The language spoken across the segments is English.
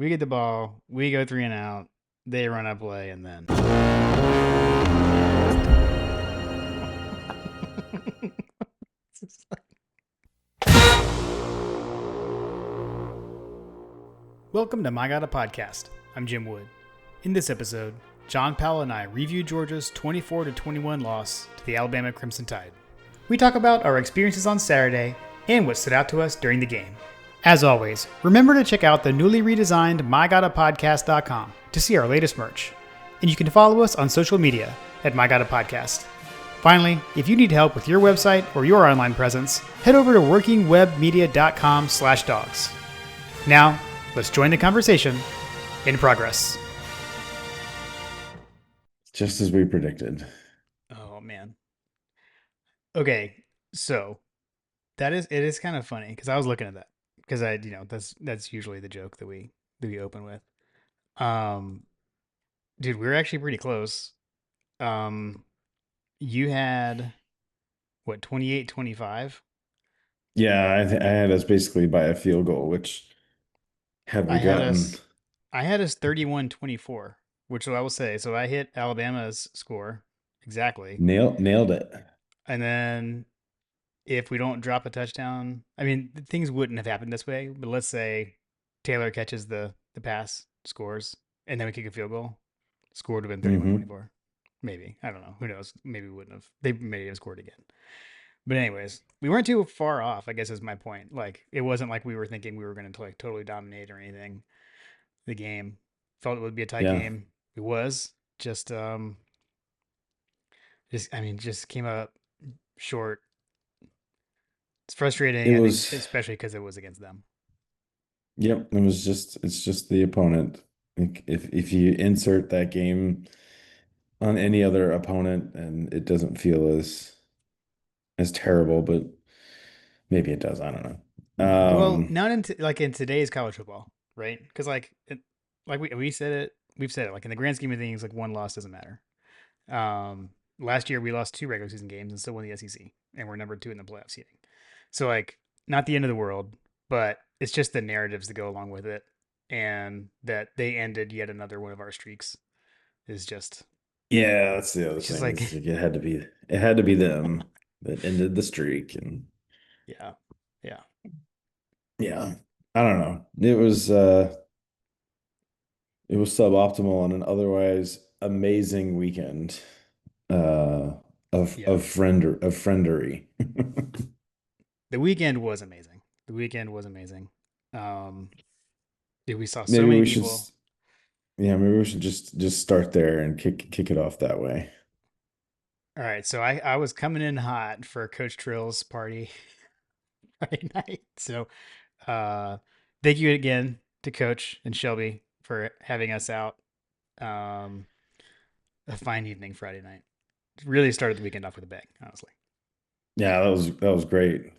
We get the ball. We go 3 and out. They run a play, and then welcome to My God a Podcast. I'm Jim Wood. In this episode, John Powell and I review Georgia's 24-21 loss to the Alabama Crimson Tide. We talk about our experiences on Saturday and what stood out to us during the game. As always, remember to check out the newly redesigned MyGottaPodcast.com to see our latest merch. And you can follow us on social media at MyGottaPodcast. Finally, if you need help with your website or your online presence, head over to workingwebmedia.com/dogs. Now, let's join the conversation in progress. Just as we predicted. Oh, man. Okay, so it is kind of funny because I was looking at that because that's usually the joke that we open with. Um, dude, we were actually pretty close. You had what, 28-25? Yeah, I had us basically by a field goal, which had I we had gotten us I had us 31-24, which I will say. So I hit Alabama's score exactly. nailed it. And then if we don't drop a touchdown, I mean, things wouldn't have happened this way, but let's say Taylor catches the pass, scores, and then we kick a field goal. Score would have been Hmm. 31-24. Maybe. I don't know. Who knows? Maybe we wouldn't have. They may have scored again. But anyways, we weren't too far off, I guess is my point. Like it wasn't like we were thinking we were going to like totally dominate or anything. The game felt it would be a tight Yeah, game. It was just I mean just came up short. It's frustrating, it I think, was. especially because it was against them. Yep, it's just the opponent. Like if you insert that game on any other opponent, and it doesn't feel as terrible, but maybe it does. I don't know. Well, not in today's college football, right? Because like we said it, we've said it. Like in the grand scheme of things, like one loss doesn't matter. Last year we lost two regular season games and still won the SEC, and we're number two in the playoff seeding. So like, not the end of the world, but it's just the narratives that go along with it, and that they ended yet another one of our streaks is just Yeah, that's the other it's just thing. like Is like it had to be them that ended the streak, and yeah, yeah, yeah, I don't know. It was suboptimal on an otherwise amazing weekend uh yeah. of friendery. The weekend was amazing. The weekend was amazing. Um, Dude, we saw so Maybe many we should people. yeah, maybe we should just start there and kick it off that way. All right, so I was coming in hot for Coach Trill's party Friday night. So uh, thank you again to Coach and Shelby for having us out. Um, a fine evening Friday night. Really started the weekend off with a bang, honestly. Yeah, that was great.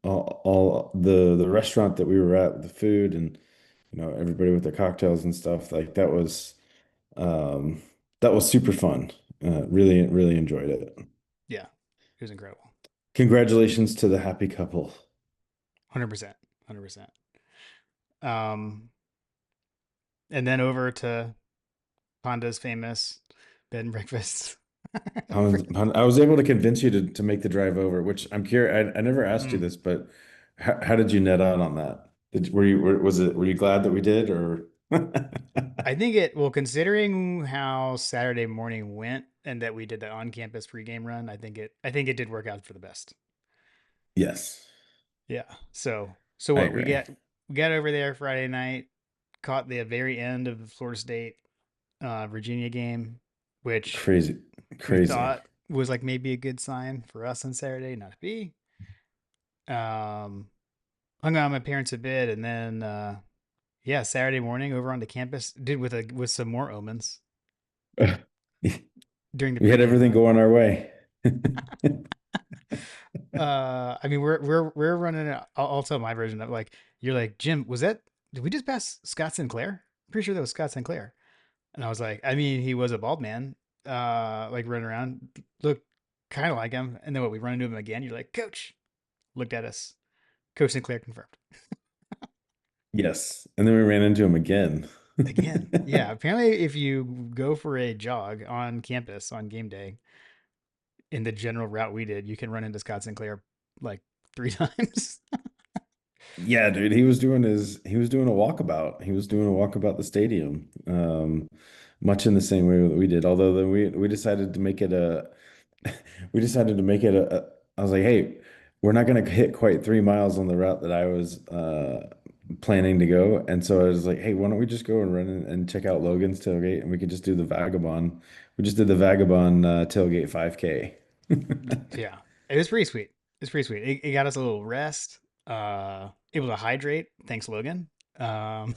All the restaurant that we were at with the food and everybody with their cocktails and stuff, like um that was super fun. Really enjoyed it. Yeah, it was incredible. Congratulations to the happy couple. 100%, 100%. Um, and then over to Honda's famous bed and breakfast. I was able to convince you to make the drive over, which I'm curious. I never asked you Mm. this, but how did you net out on that? Were you glad that we did or? I think it, well, considering how Saturday morning went and that we did the on-campus pregame run, I think it did work out for the best. Yes, Yeah. So I what agree. we got over there Friday night, caught the very end of the Florida State Virginia game, which Crazy, we crazy. thought was like maybe a good sign for us on Saturday, not to be. Um, Hung out with my parents a bit, and then yeah, Saturday morning over onto campus, did with some more omens during the We had pregame everything run. going our way. I mean, we're running. I'll tell my version of like you're like Jim. Was that? Did we just pass Scott Sinclair? Pretty sure that was Scott Sinclair. And I was like, I mean, he was a bald man, like running around, looked kind of like him. And then what? We run into him again. You're like, Coach, looked at us. Coach Sinclair confirmed. Yes. And then we ran into him again. Again, yeah. Apparently, if you go for a jog on campus on game day in the general route we did, you can run into Scott Sinclair like 3 times. Yeah, dude, he was doing a walkabout. He was doing a walkabout the stadium. Much in the same way that we did. Although then we decided to make it a we decided to make it I was like, hey, we're not gonna hit quite 3 miles on the route that I was planning to go. And so I was like, hey, why don't we just go and run and check out Logan's tailgate and we could just do the Vagabond. We just did the Vagabond tailgate 5K. Yeah, it was pretty sweet. It's pretty sweet. It got us a little rest, able to hydrate. Thanks, Logan. Um,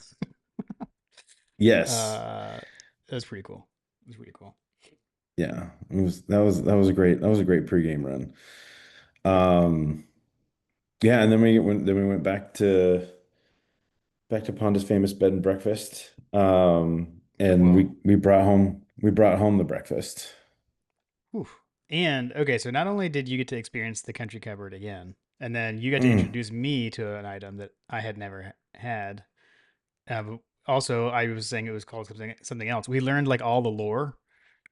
Yes. uh, it was pretty cool. It was pretty cool. Yeah. That was a great pregame run. Um yeah, and then we went back to Panda's famous bed and breakfast. And Well, we brought home the breakfast. whew. And okay, so not only did you get to experience the country cupboard again, and then you got to Mm. introduce me to an item that I had never had. Also, I was saying it was called something else. We learned like all the lore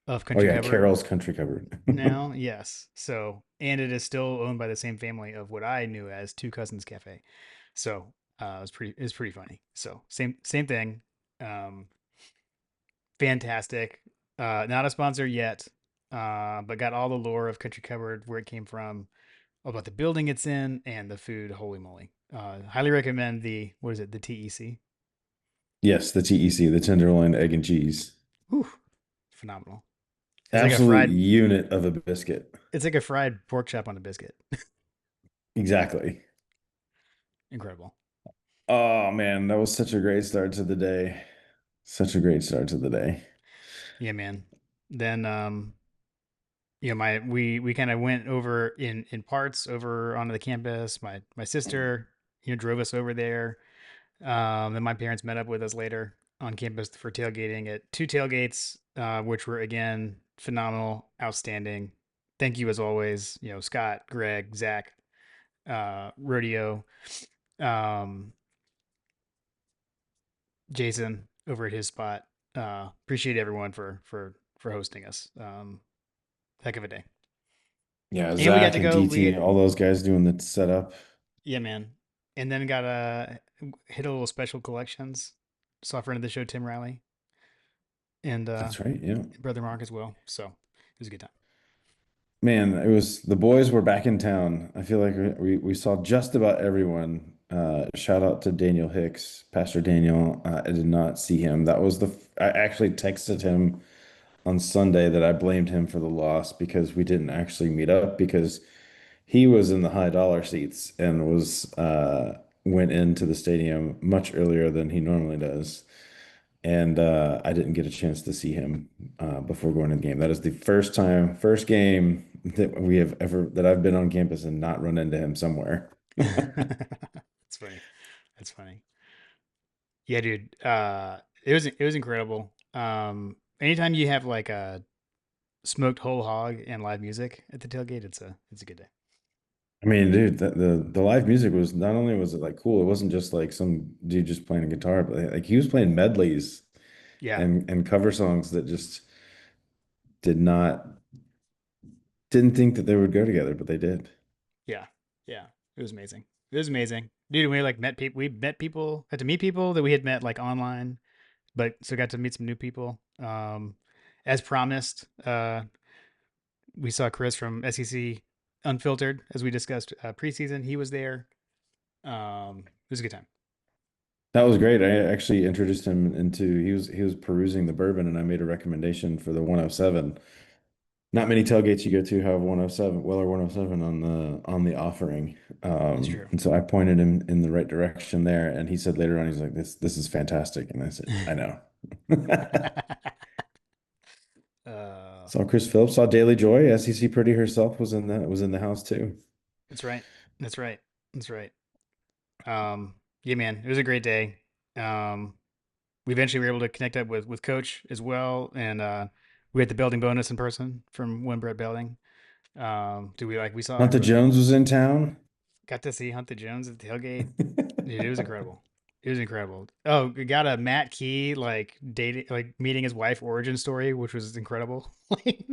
of Oh country yeah, cupboard Carol's Country Cupboard. now. Yes. So, and it is still owned by the same family of what I knew as Two Cousins Cafe. So, it was pretty funny. So, same thing. Um, Fantastic. Not a sponsor yet, but got all the lore of Country Cupboard, where it came from, about the building it's in, and the food. Holy moly! Highly recommend the what is it? The TEC. Yes, the TEC, the tenderloin egg and cheese. Whew, phenomenal. It's like a Absolute fried. unit of a biscuit. It's like a fried pork chop on a biscuit. Exactly. Incredible. Oh man, that was such a great start to the day. Such a great start to the day. Yeah, man. Then my we kind of went over in parts over onto the campus. My sister, drove us over there. Then my parents met up with us later on campus for tailgating at two tailgates, which were again phenomenal, outstanding. Thank you as always, Scott, Greg, Zach, Rodeo, um, Jason over at his spot. Appreciate everyone for hosting us. Heck of a day. Yeah, And we got Zach to and go. DT, all those guys doing the setup. Yeah, man. And then got hit a little special collections. Saw a friend of the show, Tim Riley, and That's right. Yeah. brother Mark as well. So it was a good time. Man, it was the boys were back in town. I feel like we saw just about everyone. Shout out to Daniel Hicks, Pastor Daniel. I did not see him. I actually texted him on Sunday that I blamed him for the loss because we didn't actually meet up because he was in the high dollar seats and was went into the stadium much earlier than he normally does. And I didn't get a chance to see him before going to the game. That is the first game that I've been on campus and not run into him somewhere. That's funny. That's funny. Yeah, dude. It was incredible. Anytime you have like a smoked whole hog and live music at the tailgate, it's a good day. I mean, dude, the live music was not only was it like cool, it wasn't just like some dude just playing a guitar, but like he was playing medleys Yeah, and cover songs that just did not didn't think that they would go together, but they did. yeah, yeah. It was amazing. It was amazing, dude. We like met people. We met people. Had to meet people that we had met like online, but so got to meet some new people. As promised, we saw Chris from SEC Unfiltered, as we discussed preseason. He was there. It was a good time. That was great. I actually introduced him into he was perusing the bourbon and I made a recommendation for the 107. Not many tailgates you go to have 107, Weller 107 on the offering. That's true. And so I pointed him in the right direction there and he said later on he's like this is fantastic and I said, I know. uh, Saw Chris Phillips, saw Daily Joy, SEC Pretty herself was in the house too. that's right. That's right. That's right. Yeah, man, it was a great day. Um, we eventually were able to connect up with Coach as well, and we had the building bonus in person from Winbrett Building. Do we saw Hunter Jones was in town. got to see Hunt the Jones at the tailgate. Dude, it was incredible. It was incredible. Oh, we got a Matt Key like dating, like meeting his wife origin story, which was incredible. Like,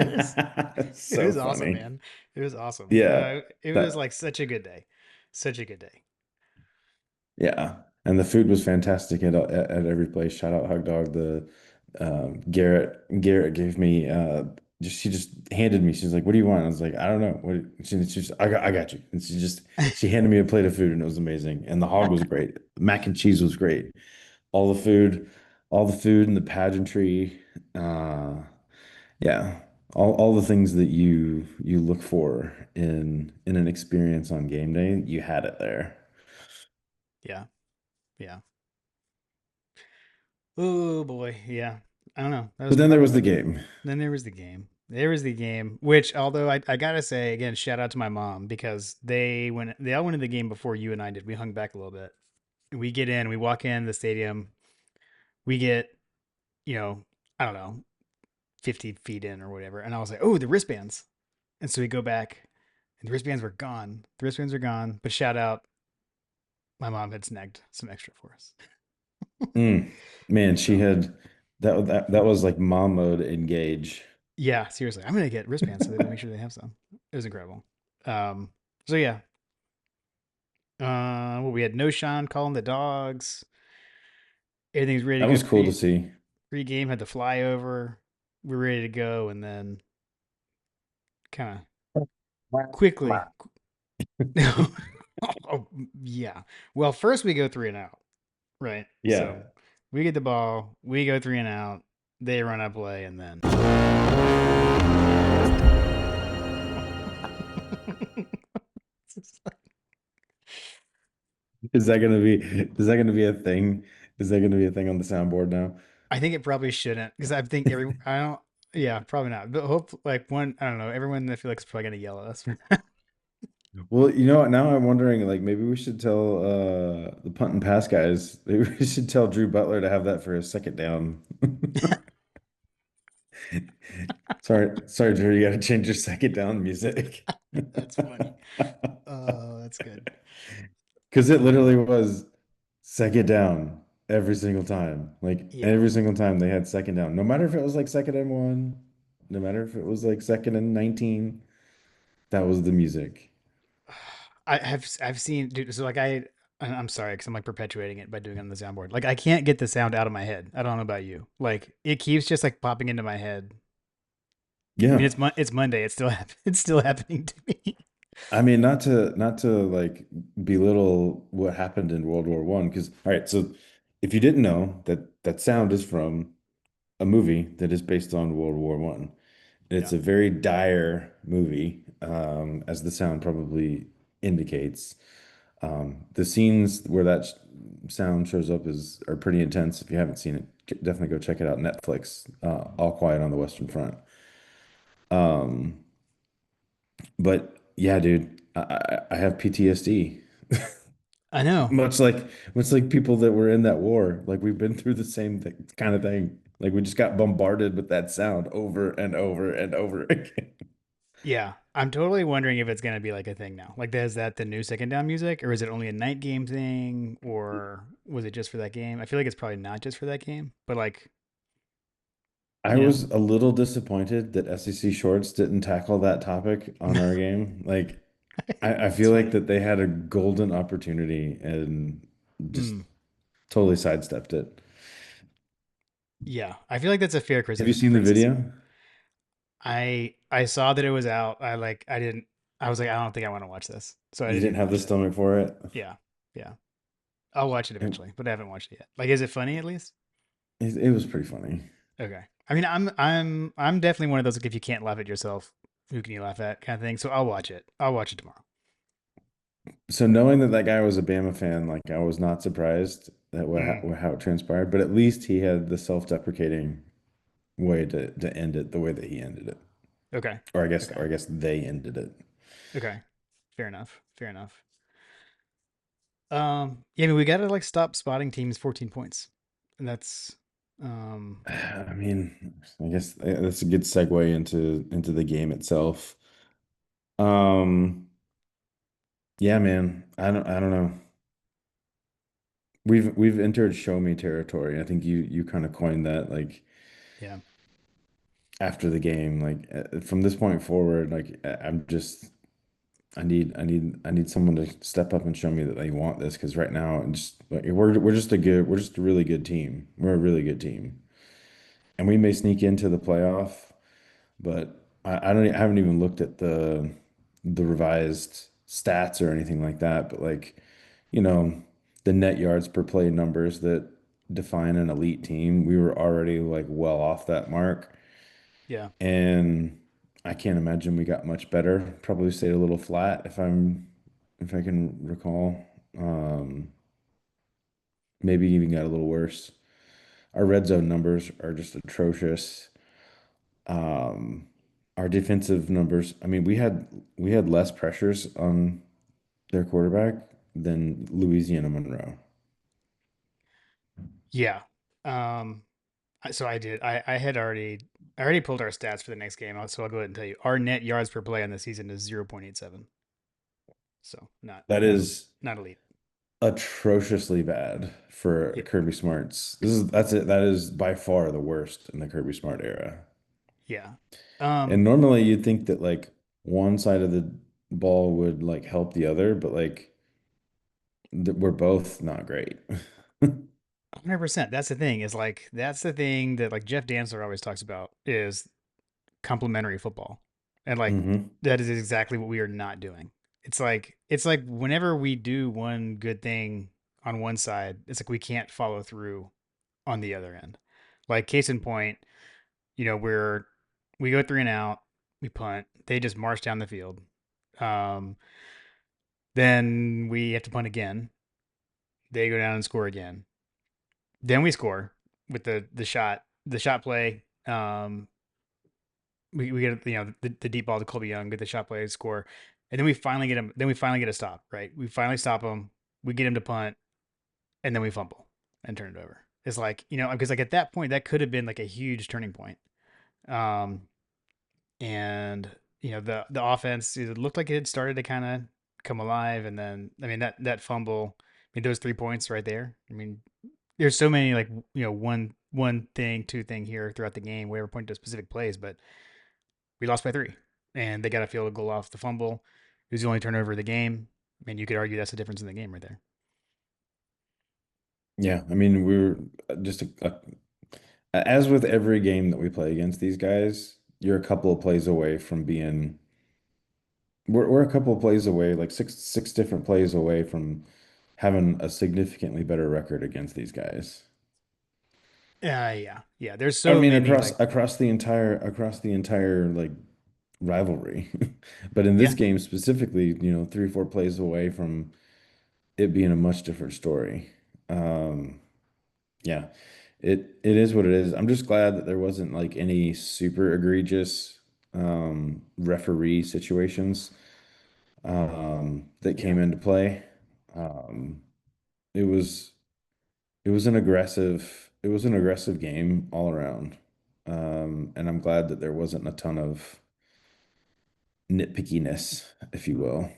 it was, it So was awesome, funny. man. It was awesome. Yeah. It was like That such a good day, such a good day. Yeah, and the food was fantastic at every place. Shout out Hug Dog. The Garrett gave me she just handed me. She's like, "What do you want?" I was like, "I don't know." She just I got you. And she handed me a plate of food and it was amazing. And the hog was great. The mac and cheese was great. All the food, all the food and the pageantry. Uh, yeah, all the things that you look for in an experience on game day, you had it there. Yeah, yeah. Oh boy, yeah. I don't know. That was But then there probably was the my. game. Then there was the game. There was the game, which although I gotta say again, shout out to my mom because they all went in the game before you and I did. We hung back a little bit. We get in, we walk in the stadium, we get, you know, I don't know, 50 feet in or whatever. And I was like, oh, the wristbands. And so we go back and the wristbands were gone. The wristbands are gone. But shout out, my mom had snagged some extra for us. Mm. Man, she So had that was like mom mode engage. yeah, seriously, I'm gonna get wristbands so they make sure they have some. It was incredible. Um, so yeah, well, we had no Sean calling the dogs. Everything's ready to That go. was cool to see. Pre-game had the flyover. We're ready to go, and then kind of quickly. Oh, yeah. Well, first we go three and out, right? Yeah. So we get the ball, we go three and out. They run up play, and then Is that gonna be a thing? Is that gonna be a thing on the soundboard now? I think it probably shouldn't because I think I don't. Yeah, probably not. But hope like one. I don't know. Everyone I feel like is probably gonna yell at us. Well, you know what? Now I'm wondering, like, maybe we should tell the punt and pass guys. Maybe we should tell Drew Butler to have that for his second down. Sorry, Drew, you gotta change your second down music. That's funny. Oh, that's good. Because it Um, literally was second down every single time. Like yeah. every single time they had second down. No matter if it was like second and one, no matter if it was like second and 19, that was the music. I've seen dude. So like I'm sorry because I'm like perpetuating it by doing it on the soundboard. Like I can't get the sound out of my head. I don't know about you. Like it keeps just like popping into my head. I mean Yeah. it's Monday. It's still it's still happening to me. I mean, not to like belittle what happened in World War One, because all right, so if you didn't know that that sound is from a movie that is based on World War One. It's Yeah. a very dire movie, as the sound probably indicates. The scenes where that sound shows up is are pretty intense. If you haven't seen it, definitely go check it out. Netflix, All Quiet on the Western Front. Um, but yeah, dude, I have PTSD. I know. Much like people that were in that war. Like we've been through the same kind of thing. Like we just got bombarded with that sound over and over and over again. Yeah. I'm totally wondering if it's gonna be like a thing now. Like is that the new second down music, or is it only a night game thing, or was it just for that game? I feel like it's probably not just for that game, but like I you know, was a little disappointed that SEC Shorts didn't tackle that topic on our game. Like, I it's feel like funny. that they had a golden opportunity and just Mm. totally sidestepped it. Yeah, I feel like that's a fair Have you seen the criticism. video? I saw that it was out. I didn't. I was like, I don't think I want to watch this, so I You didn't didn't even have the watch it. stomach for it? Yeah, yeah. I'll watch it It, eventually, but I haven't watched it yet. Like, is it funny at least? it was pretty funny. Okay. I mean, I'm definitely one of those like if you can't laugh at yourself, who can you laugh at kind of thing. So I'll watch it. I'll watch it tomorrow. So knowing that that guy was a Bama fan, like I was not surprised that Mm. how it transpired, but at least he had the self-deprecating way to end it the way that he ended it. Okay. Or Okay. I guess they ended it. Okay. Fair enough. Fair enough. Yeah, I mean, we got to like stop spotting teams 14 points, and that's um I mean, I guess that's a good segue into the game itself. Um, yeah, man. I don't know. we've entered show me territory. I think you kind of coined that like Yeah. after the game, like from this point forward, like I'm just I need someone to step up and show me that they want this because right now I'm just like we're just a really good team. We're a really good team, and we may sneak into the playoff, but I haven't even looked at the revised stats or anything like that. But like, you know, the net yards per play numbers that define an elite team, we were already like well off that mark. Yeah. And I can't imagine we got much better. Probably stayed a little flat if I can recall. Um, Maybe even got a little worse. Our red zone numbers are just atrocious. Um, our defensive numbers, I mean, we had less pressures on their quarterback than Louisiana Monroe. Yeah. Um, so I did. I already pulled our stats for the next game. So I'll go ahead and tell you. Our net yards per play on the season is 0.87. So That is not elite. atrociously bad for Yeah. Kirby Smart's. That's it. That is by far the worst in the Kirby Smart era. Yeah. And Um, normally you'd think that like one side of the ball would like help the other, but like we're both not great. 100%. That's the thing is like that's the thing that like Jeff Dantzler always talks about is complementary football. And like Hmm. that is exactly what we are not doing. It's like whenever we do one good thing on one side, it's like we can't follow through on the other end. Like case in point, we go 3 and out, we punt, they just march down the field. Um, then we have to punt again. They go down and score again. Then we score with the shot play. We get the deep ball to Colby Young, get the shot play, score, and then we finally get him. Then we finally get a stop. Right, we finally stop him. We get him to punt, and then we fumble and turn it over. It's like because like at that point that could have been like a huge turning point. Um, and the offense it looked like it had started to kind of come alive, and then I mean that fumble. I mean those 3 points right there. I mean there's so many like one thing, two thing here throughout the game, whatever point to specific plays, but we lost by three, and they got a field goal off the fumble. It was the only turnover of the game. I mean, you could argue that's the difference in the game right there. Yeah, I mean we're just as with every game that we play against these guys, you're a couple of plays away from being we're a couple of plays away, like six different plays away from having a significantly better record against these guys. Yeah. There's I so mean, many like across the entire like rivalry, but in this yeah, game specifically, you know, three, four plays away from it being a much different story. Um, yeah, it is what it is. I'm just glad that there wasn't like any super egregious referee situations that yeah, came into play. Um, it was it was an aggressive game all around. And I'm glad that there wasn't a ton of nitpickiness, if you will,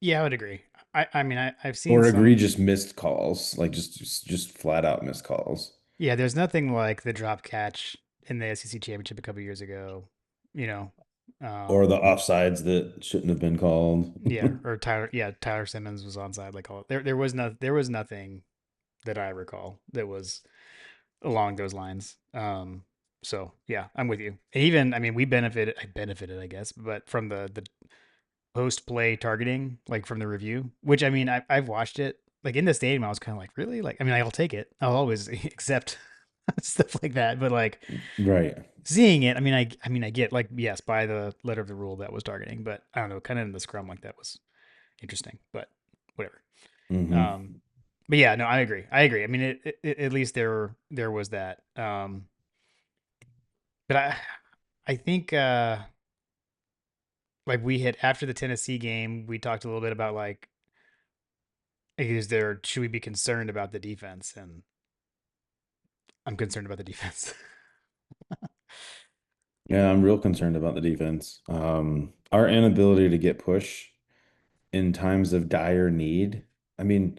yeah. I would agree. I mean I've seen or some. egregious missed calls, like just flat out missed calls, Yeah, there's nothing like the drop catch in the SEC championship a couple years ago. You know, or um, the offsides that shouldn't have been called. yeah, or Tyler Simmons was onside. Like all there was nothing that I recall that was along those lines. So yeah, I'm with you. And even I mean, I benefited, I guess, but from the post play targeting, like from the review, which I mean, I've watched it. Like in the stadium, I was kind of like, really? Like, I mean, I'll take it. I'll always accept stuff like that. But like Right. seeing it, I mean, I get like, yes, by the letter of the rule that was targeting, but I don't know, kind of in the scrum like that was interesting. But whatever. Hmm. Um, but yeah, no, I agree. I agree. I mean, at least there was that. But I think like we hit after the Tennessee game, we talked a little bit about like is there should we be concerned about the defense? And I'm concerned about the defense. Yeah, I'm real concerned about the defense. Our inability to get push in times of dire need. I mean,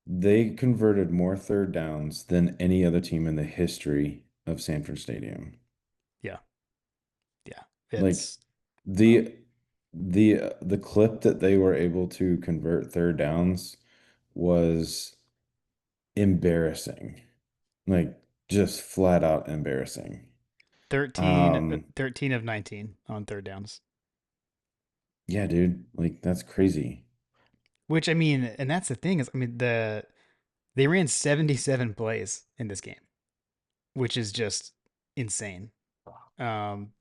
they converted more third downs than any other team in the history of Sanford Stadium. Yeah. Yeah. Like It's um, the the clip that they were able to convert third downs was embarrassing. Like just flat out embarrassing. 13, Um, 13 of 19 on third downs, yeah, dude, like that's crazy. which I mean, and that's the thing is, I mean, they ran 77 plays in this game, which is just insane.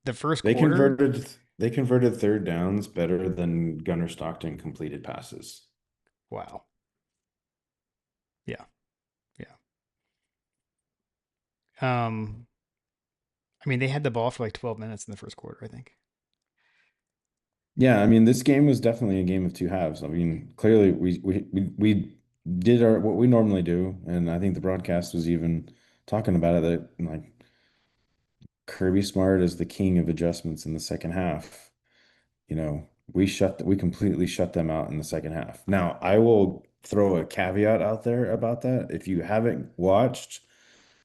The first They quarter, converted they converted third downs better than Gunnar Stockton completed passes. wow. Yeah. Yeah. Um, I mean, they had the ball for like 12 minutes in the first quarter, I think. Yeah, I mean, this game was definitely a game of two halves. I mean, clearly we did our what we normally do, and I think the broadcast was even talking about it that like Kirby Smart is the king of adjustments in the second half. We completely shut them out in the second half. Now, I will throw a caveat out there about that. If you haven't watched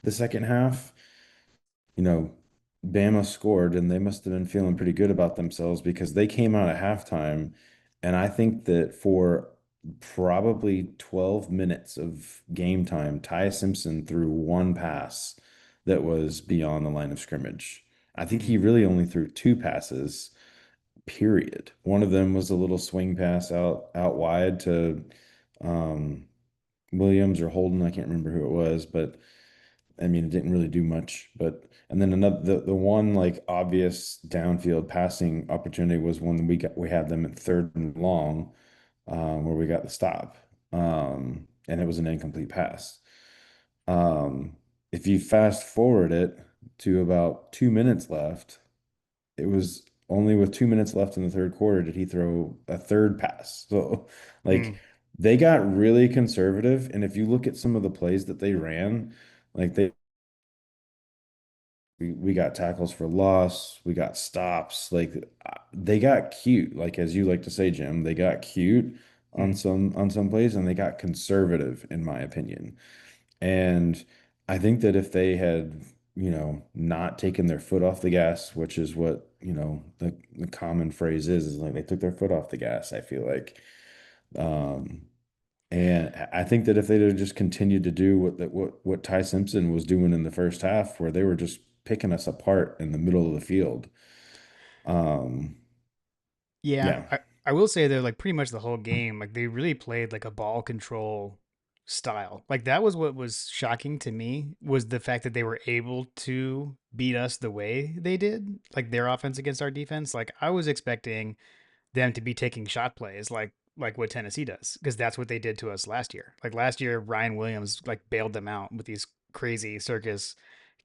the second half, you know, Bama scored and they must have been feeling pretty good about themselves because they came out at halftime. And I think that for probably 12 minutes of game time, Ty Simpson threw one pass that was beyond the line of scrimmage. I think Mm, he really only threw two passes, period. One of them was a little swing pass out wide to um, Williams or Holden. I can't remember who it was, but I mean, it didn't really do much, but and then another the one like obvious downfield passing opportunity was when we had them at third and long, where we got the stop, and it was an incomplete pass. Um, if you fast forward it to about 2 minutes left, it was only with 2 minutes left in the third quarter did he throw a third pass. So, like, mm, they got really conservative, and if you look at some of the plays that they ran, like we got tackles for loss, we got stops. Like they got cute, like as you like to say, Jim, they got cute mm. on some plays and they got conservative, in my opinion. And I think that if they had, not taken their foot off the gas, which is what, the common phrase is like they took their foot off the gas, I feel like. Um, and I think that if they'd have just continued to do what Ty Simpson was doing in the first half, where they were just picking us apart in the middle of the field, um, Yeah, yeah, I will say they're like pretty much the whole game, like they really played like a ball control style. Like that was what was shocking to me was the fact that they were able to beat us the way they did, like their offense against our defense. Like I was expecting them to be taking shot plays like what Tennessee does because that's what they did to us last year. Like last year, Ryan Williams like bailed them out with these crazy circus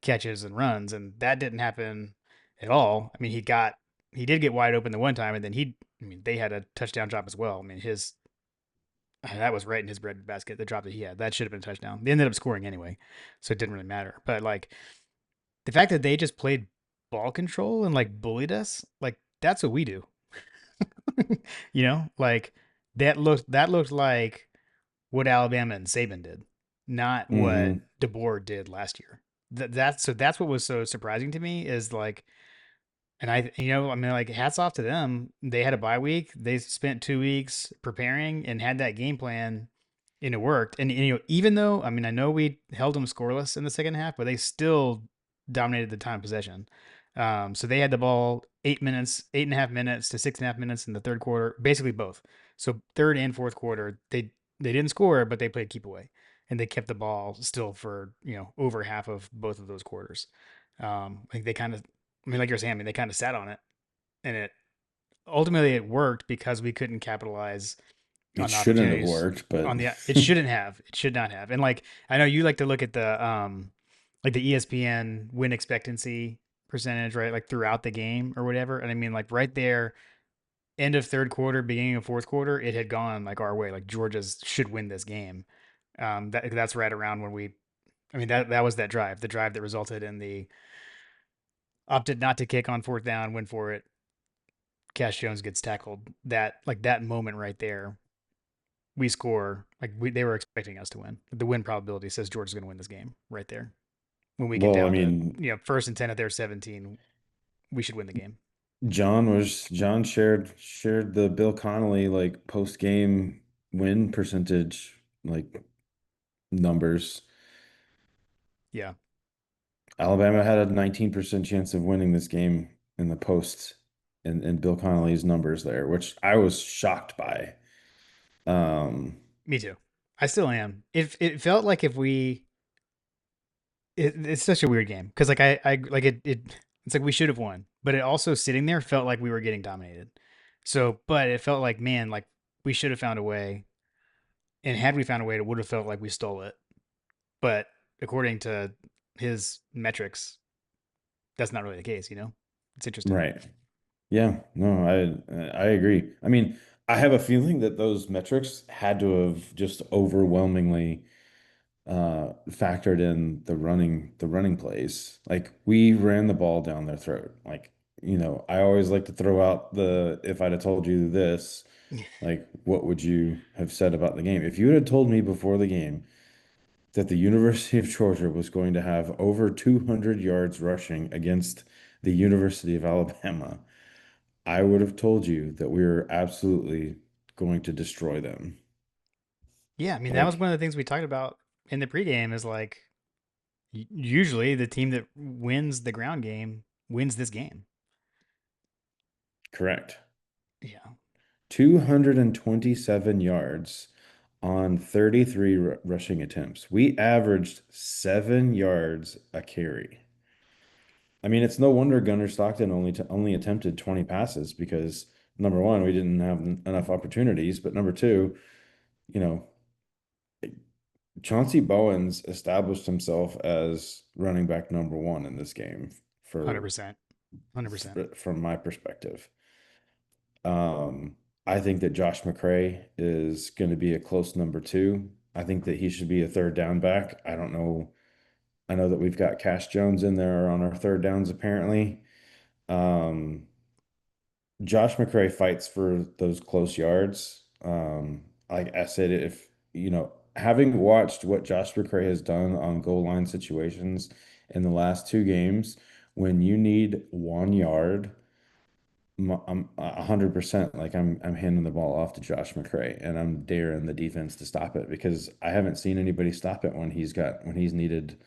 catches and runs, and that didn't happen at all. I mean, he did get wide open the one time, and then I mean, they had a touchdown drop as well. I mean, his that was right in his bread basket. The drop that he had that should have been a touchdown. They ended up scoring anyway, so it didn't really matter. But like the fact that they just played ball control and like bullied us, like that's what we do. Like that looked like what Alabama and Saban did, not what hmm DeBoer did last year. That's what was so surprising to me is like, and I mean, like hats off to them. They had a bye week. They spent 2 weeks preparing and had that game plan, and it worked. And even though I mean, I know we held them scoreless in the second half, but they still dominated the time of possession. So they had the ball 8 minutes, 8.5 minutes to 6.5 minutes in the third quarter, basically both. So third and fourth quarter, they didn't score, but they played keep away, and they kept the ball still for over half of both of those quarters. Like they kind of, I mean, like you're saying, I mean, they kind of sat on it, and it ultimately it worked because we couldn't capitalize it on the shouldn't have opportunities worked, but it shouldn't have, it should not have. And like I know you like to look at the like the ESPN win expectancy percentage, right? Like throughout the game or whatever. And I mean, like right there, end of third quarter, beginning of fourth quarter, it had gone like our way. Like Georgia's should win this game. That's right around when we. I mean that was that drive, the drive that resulted in the opted not to kick on fourth down, went for it. Cash Jones gets tackled. That moment right there we score, they were expecting us to win. The win probability says Georgia's going to win this game right there. When we get Well, I down to, mean, first and 10 at their 17, we should win the game. John shared the Bill Connolly like post game win percentage like numbers. Yeah, Alabama had a 19% chance of winning this game in the post in Bill Connolly's numbers there, which I was shocked by. Um, me too. I still am. It felt like if we, it's such a weird game because like I like it's like we should have won, but it also sitting there felt like we were getting dominated. So, but it felt like, man, like we should have found a way, and had we found a way, it would have felt like we stole it. But according to his metrics, that's not really the case. It's interesting. right. Yeah, no, I agree. I mean, I have a feeling that those metrics had to have just overwhelmingly factored in the running plays. Like we ran the ball down their throat. Like, I always like to throw out the if I'd have told you this, like what would you have said about the game? If you had told me before the game that the University of Georgia was going to have over 200 yards rushing against the University of Alabama, I would have told you that we were absolutely going to destroy them. Yeah, I mean that was Like, one of the things we talked about in the pregame. Is like usually the team that wins the ground game wins this game. correct. Yeah, 227 yards on 33 rushing attempts. We averaged 7 yards a carry. I mean, it's no wonder Gunnar Stockton only attempted 20 passes because number one, we didn't have enough opportunities, but number two, you know, Chauncey Bowens established himself as running back number one in this game 100%, 100%. from my perspective. Um, I think that Josh McCray is going to be a close number two. I think that he should be a third down back. I don't know. I know that we've got Cash Jones in there on our third downs apparently. Um, Josh McCray fights for those close yards. Like I said, if having watched what Josh McCray has done on goal line situations in the last two games, when you need 1 yard, I'm 100% like I'm handing the ball off to Josh McCray and I'm daring the defense to stop it because I haven't seen anybody stop it when he's needed,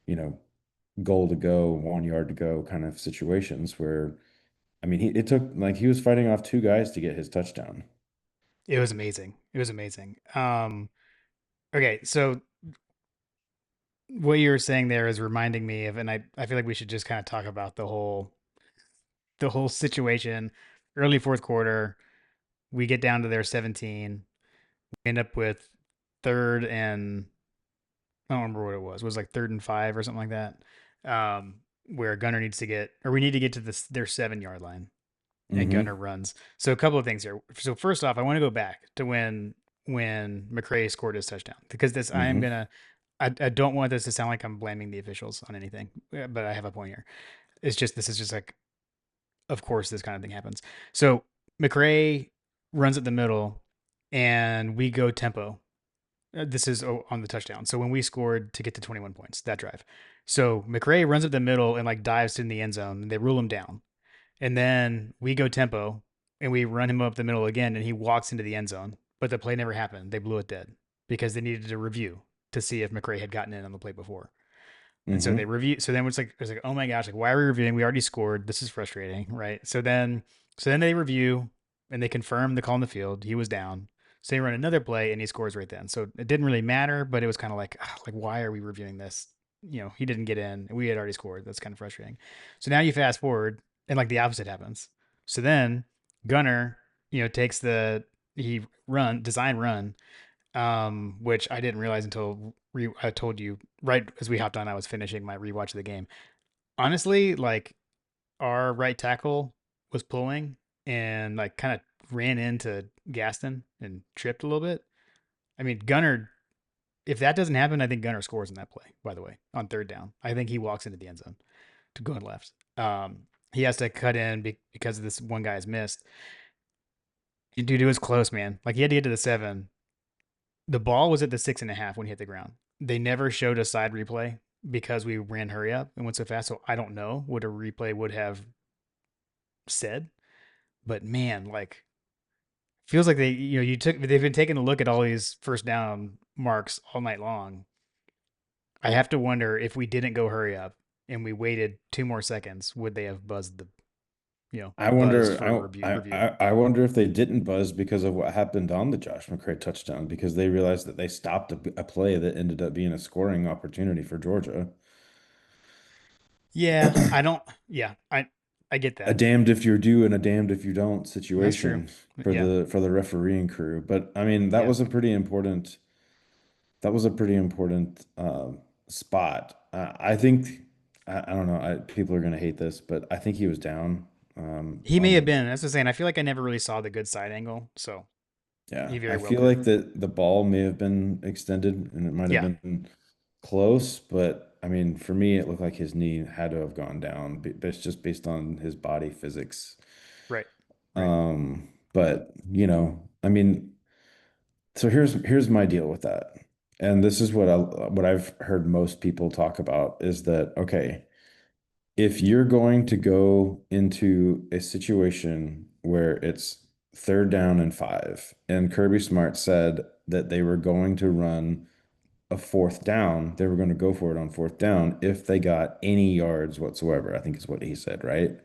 you know, goal to go, 1 yard to go kind of situations where I mean it took like he was fighting off two guys to get his touchdown. It was amazing. It was amazing. Okay, so what you were saying there is reminding me of, and I feel like we should just kind of talk about the whole situation. Early fourth quarter, we get down to their 17. We end up with third and I don't remember what it was. It was like third and 5 or something like that. Where Gunner needs to get, or we need to get to their 7 yard line, and Gunner Hmm. runs. So a couple of things here. So first off, I want to go back to when McCray scored his touchdown because this I am Hmm. gonna. I don't want this to sound like I'm blaming the officials on anything, but I have a point here. It's just this is just like, of course, this kind of thing happens. So McCray runs at the middle, and we go tempo. This is on the touchdown. So when we scored to get to 21 points, that drive. So McRae runs up the middle and like dives in the end zone. And they rule him down. And then we go tempo and we run him up the middle again and he walks into the end zone. But the play never happened. They blew it dead because they needed to review to see if McRae had gotten in on the play before. And so they Hmm. review. So then it's like, oh my gosh, like why are we reviewing? We already scored. This is frustrating, right? So then they review and they confirm the call in the field. He was down. So they run another play and he scores right then. So it didn't really matter, but it was kind of like why are we reviewing this? He didn't get in. We had already scored. That's kind of frustrating. So now you fast forward and like the opposite happens. So then Gunner, takes he design run, which I didn't realize until I told you right as we hopped on. I was finishing my rewatch of the game. Honestly, like our right tackle was pulling and like kind of ran into Gaston and tripped a little bit. I mean, Gunner. If that doesn't happen, I think Gunner scores in that play. By the way, on third down, I think he walks into the end zone to going left. He has to cut in because this one guy's missed. And dude, it was close, man. Like he had to get to the 7, The ball was at the 6.5 when he hit the ground. They never showed a side replay because we ran hurry up and went so fast. So I don't know what a replay would have said. But man, like feels like they've been taking a look at all these first down marks all night long. I have to wonder if we didn't go hurry up and we waited 2 more seconds, would they have buzzed the I buzzed wonder, for review? I wonder if they didn't buzz because of what happened on the Josh McCray touchdown, because they realized that they stopped a play that ended up being a scoring opportunity for Georgia. Yeah, I don't. Yeah, I get A that. damned if you do and a damned if you don't That's true. situation Yeah, for the refereeing crew. But I mean, yeah. that was a pretty important spot. I think I don't know. People are gonna hate this, but I think he was down He may on have the been. That's the saying. I feel like I never really saw the good side angle, so yeah. he I very well feel could. like the ball may have been extended and it might have Yeah, been close, but I mean, for me, it looked like his knee had to have gone down. But it's just based on his body physics. right, right. But I mean, so here's my deal with that. And this is what I've heard most people talk about is that okay, if you're going to go into a situation where it's 3rd down and 5, and Kirby Smart said that they were going to run a 4th down, they were going to go for it on 4th down if they got any yards whatsoever, I think is what he said, right?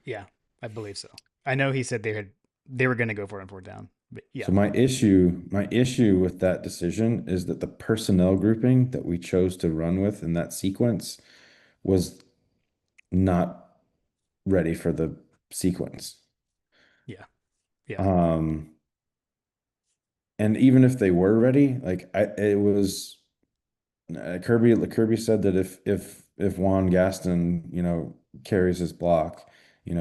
Yeah, I believe so. I know he said they were going to go for it on fourth down, but yeah, So my issue with that decision is that the personnel grouping that we chose to run with in that sequence was not ready for the sequence. yeah, yeah, Um, and even if they were ready, like it was Kirby said that if Juan Gaston, carries his block,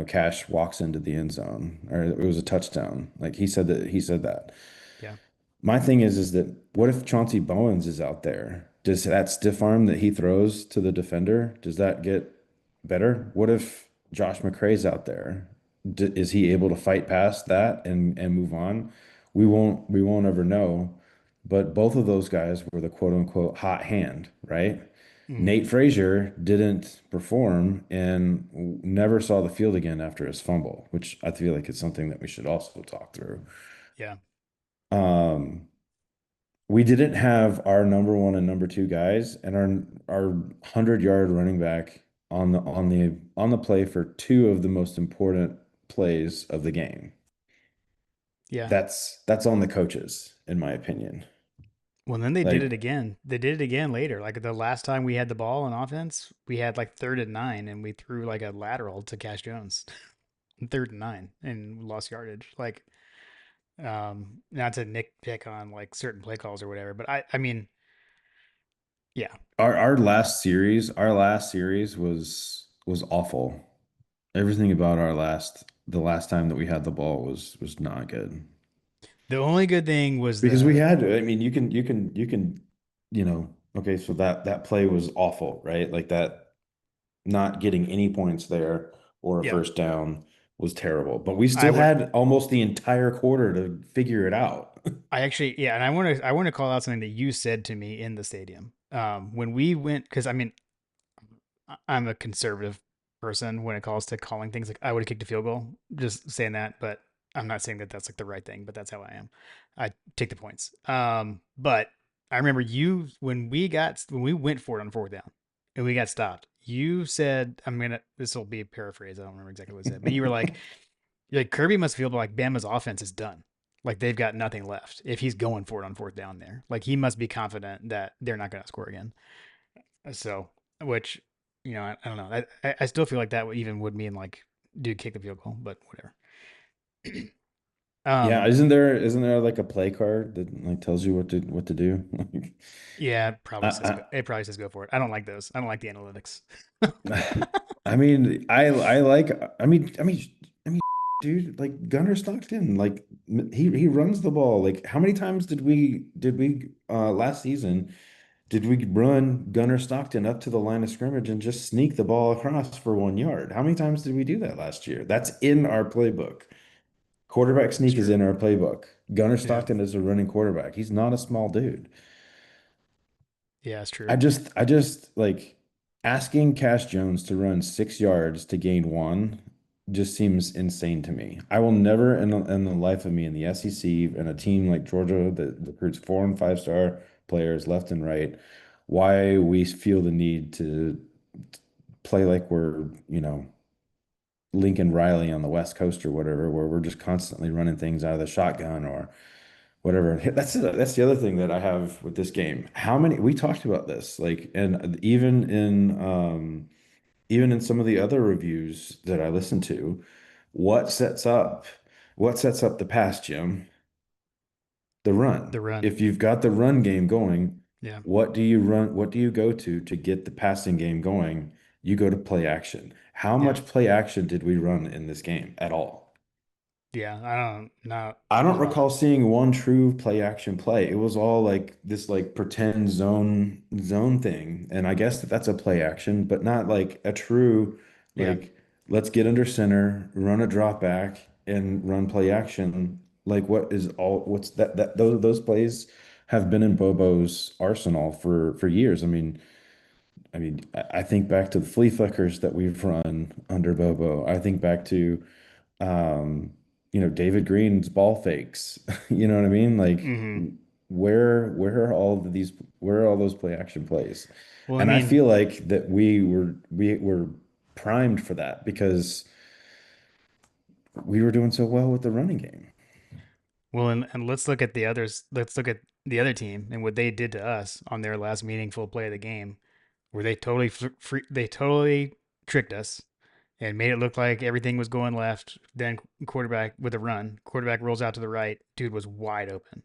Cash walks into the end zone or it was a touchdown. Like he said that. yeah. My thing is that what if Chauncey Bowens is out there? Does that stiff arm that he throws to the defender, does that get better? What if Josh McCray's out there? Is he able to fight past that and move on? We won't ever know. But both of those guys were the quote unquote hot hand, right? Hmm. Nate Frazier didn't perform and never saw the field again after his fumble, which I feel like it's something that we should also talk through. Yeah, Um, we didn't have our number one and number two guys, and our 100-yard running back on the play for two of the most important plays of the game. yeah. That's on the coaches, in my opinion. Well, then they did it Like again. They did it again later. Like the last time we had the ball on offense, we had like 3rd and 9, and we threw like a lateral to Cash Jones, 3rd and 9, and lost yardage. Like, not to nitpick on like certain play calls or whatever, but I mean, yeah, our last series was awful. Everything about the last time that we had the ball was not good. the only good thing was Because we the had to. I mean, okay, so that play was awful, right? Like that not getting any points there or a yeah. 1st down was terrible. But we I still would had almost the entire quarter to figure it out. I actually, yeah, and I want to call out something that you said to me in the stadium. When we went, because I mean, I'm a conservative person when it calls to calling things. Like I would have kicked a field goal, just saying that, but I'm not saying that that's like the right thing, but that's how I am. I take the points. But I remember you when we went for it on fourth down and we got stopped. You said, this will be a paraphrase. I don't remember exactly what it said, but you were like, you're like Kirby must feel like Bama's offense is done. Like they've got nothing left if he's going for it on fourth down there. Like he must be confident that they're not going to score again. So, which I don't know. I still feel like that even would mean like, dude, kick the field goal, but whatever. Yeah, um, isn't there like a play card that like tells you what to do? yeah, I, it probably says go for it. I don't like those. I don't like the analytics. I mean, I like. I mean, dude, like Gunnar Stockton, like he runs the ball. Like, how many times did we last season did we run Gunnar Stockton up to the line of scrimmage and just sneak the ball across for 1 yard? How many times did we do that last year? That's in our playbook. Quarterback It's sneak is true. in our playbook. Gunnar Yeah. Stockton is a running quarterback. He's not a small dude. Yeah, it's true. I just like asking Cash Jones to run 6 yards to gain one just seems insane to me. I will never in the life of me in the SEC and a team like Georgia that recruits 4 and 5 star players left and right, why we feel the need to play like we're, Lincoln Riley on the West Coast or whatever, where we're just constantly running things out of the shotgun or whatever. That's the other thing that I have with this game. How many we talked about this, like, and even in some of the other reviews that I listen to, what sets up what sets up the pass, Jim? The run. The run. If you've got the run game going, Yeah. what do you run? What do you go to get the passing game going? You go to play action. How Yeah. much play action did we run in this game at all? Yeah. I don't, not I a don't lot. recall seeing one true play action play. It was all like this like pretend zone thing. And I guess that's a play action, but not like a true Yeah. like let's get under center, run a drop back and run play action. Like what's that those plays have been in Bobo's arsenal for years. I think back to the flea flickers that we've run under Bobo. I think back to um, David Green's ball fakes. You know what I mean? Like Hmm. where are all those play action plays? Well, I And I mean, feel like that we were primed for that because we were doing so well with the running game. well, and let's look at the others. Let's look at the other team and what they did to us on their last meaningful play of the game, where they totally they totally tricked us and made it look like everything was going left. Then quarterback with a run, quarterback rolls out to the right. Dude was wide open.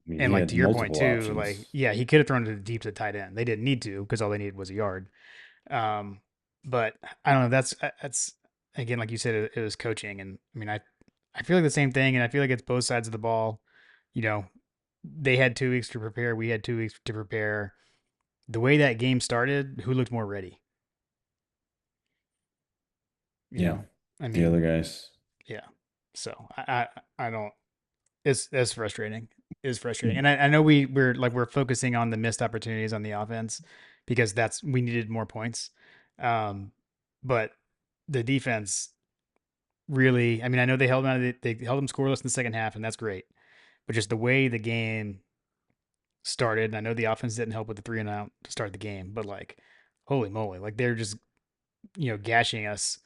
I mean, And he like had to your point multiple too, like options. yeah, he could have thrown it deep to the tight end. They didn't need to because all they needed was a yard. Um, but I don't know. That's again, like you said, it was coaching, and I mean, I feel like the same thing, and I feel like it's both sides of the ball. You know, they had 2 weeks to prepare. We had 2 weeks to prepare. The way that game started, who looked more ready? You Yeah, know, I the other mean, guys. yeah. So I don't. It's frustrating. It's frustrating, and I know we're focusing on the missed opportunities on the offense because we needed more points. Um, but the defense really, I mean, I know they held them they held them scoreless in the second half, and that's great. But just the way the game started, and I know the offense didn't help with the 3 and out to start the game, but like, holy moly, like they're just gashing us.